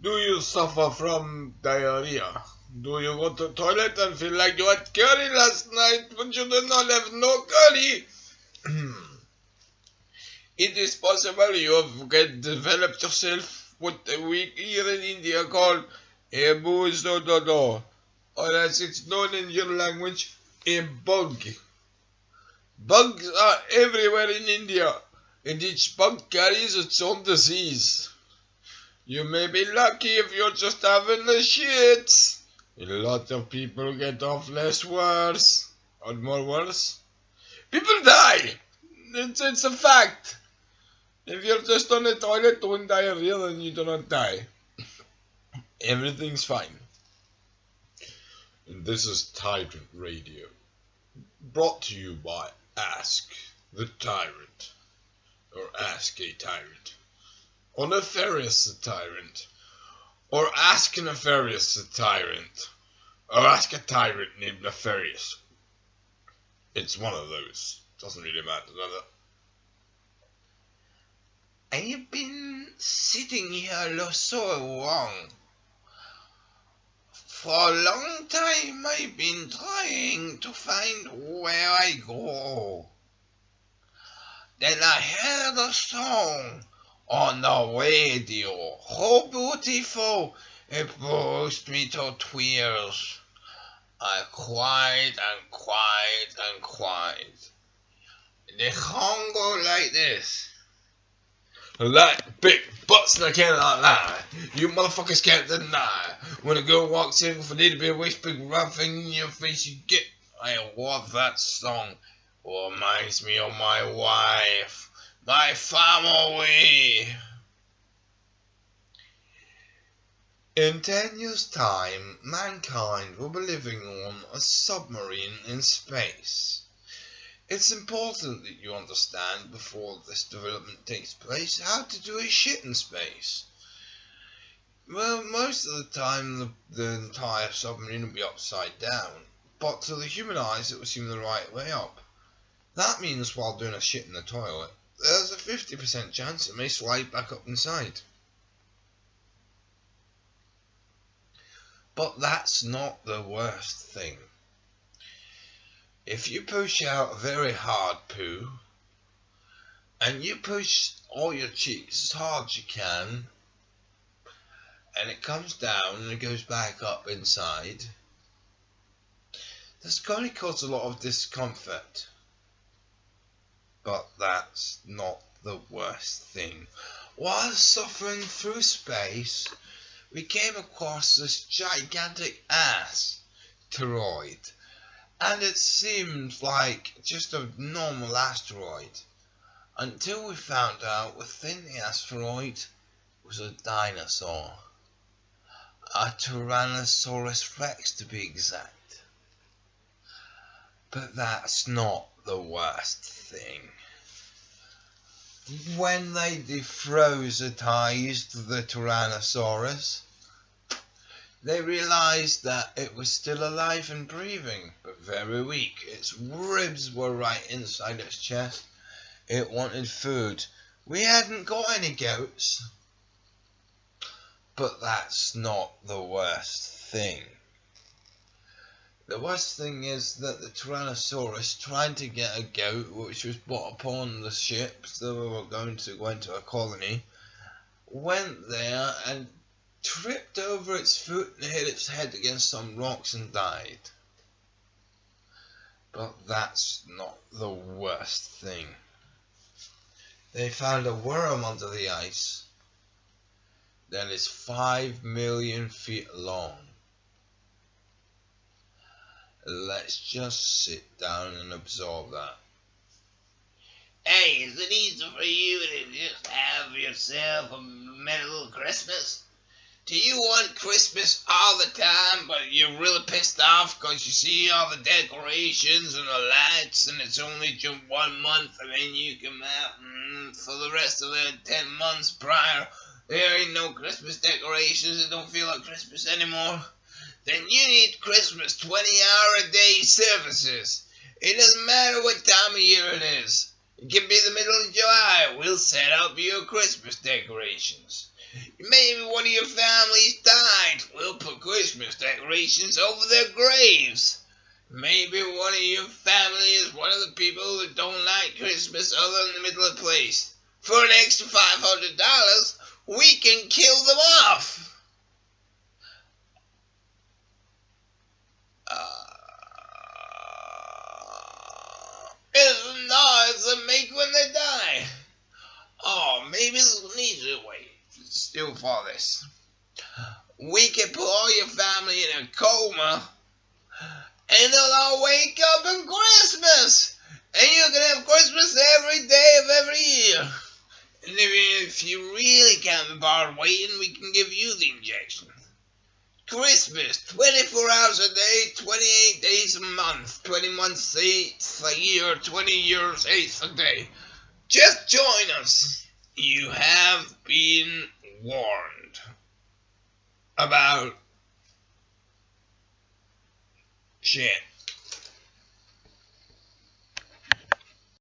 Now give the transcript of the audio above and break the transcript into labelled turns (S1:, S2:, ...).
S1: Do you suffer from diarrhea? Do you go to the toilet and feel like you had curry last night, but you did not have no curry? It is possible you have developed yourself what we here in India call a boozododo, or as it's known in your language, a bug. Bugs are everywhere in India, and each bug carries its own disease. You may be lucky if you're just having the shits. A lot of people get off less worse, or more worse. People die! It's a fact. If you're just on the toilet doing diarrhea, then you do not die. Everything's fine. And this is Tyrant Radio, brought to you by Ask the Tyrant, or Ask a Tyrant, or Nefarious the Tyrant, or Ask Nefarious the Tyrant, or Ask a Tyrant named Nefarious. It's one of those. Doesn't really matter, does it? I've been sitting here so long. For a long time I've been trying to find where I go. Then I heard a song on the radio. Oh, beautiful, it brought me to tears. I cried and cried and cried. The song goes like this. Like big butts and I cannot lie. You motherfuckers can't deny. When a girl walks in with a little bit of waist, big round thing in your face, you get. I love that song. Reminds me of my wife, my family. In 10 years' time, mankind will be living on a submarine in space. It's important that you understand before this development takes place how to do a shit in space. Well, most of the time the entire submarine will be upside down, but to the human eyes it will seem the right way up. That means while doing a shit in the toilet, there's a 50% chance it may slide back up inside. But that's not the worst thing. If you push out a very hard poo, and you push all your cheeks as hard as you can, and it comes down and it goes back up inside, that's going to cause a lot of discomfort. But that's not the worst thing. While suffering through space, we came across this gigantic asteroid. And it seemed like just a normal asteroid, until we found out within the asteroid was a dinosaur. A Tyrannosaurus Rex to be exact. But that's not the worst thing. When they defrositized the Tyrannosaurus, they realized that it was still alive and breathing, but very weak. Its ribs were right inside its chest. It wanted food. We hadn't got any goats. But that's not the worst thing. The worst thing is that the Tyrannosaurus tried to get a goat, which was brought upon the ship, so we were going to go into a colony, went there and tripped over its foot and hit its head against some rocks and died. But that's not the worst thing. They found a worm under the ice that is 5 million feet long. Let's just sit down and absorb that.
S2: Hey, is it easy for you to just have yourself a merry Christmas? Do you want Christmas all the time, but you're really pissed off because you see all the decorations and the lights and it's only just 1 month and then you come out and for the rest of the 10 months prior, there ain't no Christmas decorations, it don't feel like Christmas anymore? Then you need Christmas 20-hour-a-day services. It doesn't matter what time of year it is. It can be the middle of July. We'll set up your Christmas decorations. You may even want of your families died, we'll put Christmas decorations over their graves. Maybe one of your family is one of the people who don't like Christmas other than the middle of the place. For an extra $500, we can kill them off. It's the noise they make when they die. Oh, maybe there's an easier way still for this. We can put all your family in a coma, and they'll all wake up on Christmas, and you can have Christmas every day of every year. And if you really can't be bothered waiting, we can give you the injection. Christmas, 24 hours a day, 28 days a month, 20 months a year, 20 years, 8 a day. Just join us. You have been warned about shit.